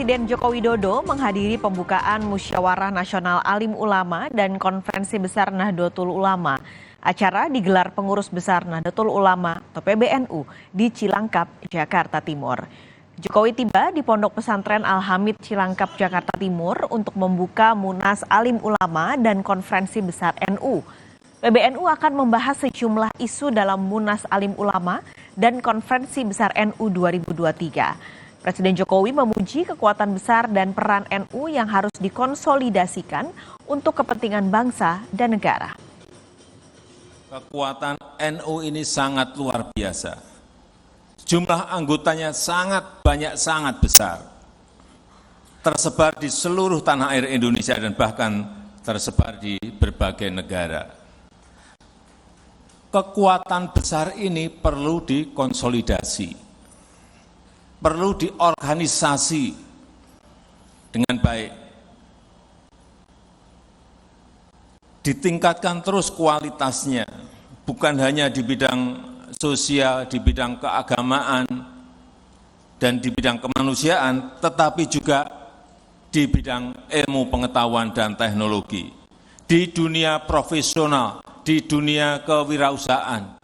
Presiden Joko Widodo menghadiri pembukaan Musyawarah Nasional Alim Ulama dan Konferensi Besar Nahdlatul Ulama. Acara digelar pengurus besar Nahdlatul Ulama atau PBNU di Cilangkap, Jakarta Timur. Jokowi tiba di Pondok Pesantren Al-Hamid Cilangkap, Jakarta Timur untuk membuka Munas Alim Ulama dan Konferensi Besar NU. PBNU akan membahas sejumlah isu dalam Munas Alim Ulama dan Konferensi Besar NU 2023. Presiden Jokowi memuji kekuatan besar dan peran NU yang harus dikonsolidasikan untuk kepentingan bangsa dan negara. Kekuatan NU ini sangat luar biasa. Jumlah anggotanya sangat banyak, sangat besar. Tersebar di seluruh tanah air Indonesia dan bahkan tersebar di berbagai negara. Kekuatan besar ini perlu dikonsolidasi. Perlu diorganisasi dengan baik. Ditingkatkan terus kualitasnya, bukan hanya di bidang sosial, di bidang keagamaan, dan di bidang kemanusiaan, tetapi juga di bidang ilmu pengetahuan dan teknologi, di dunia profesional, di dunia kewirausahaan,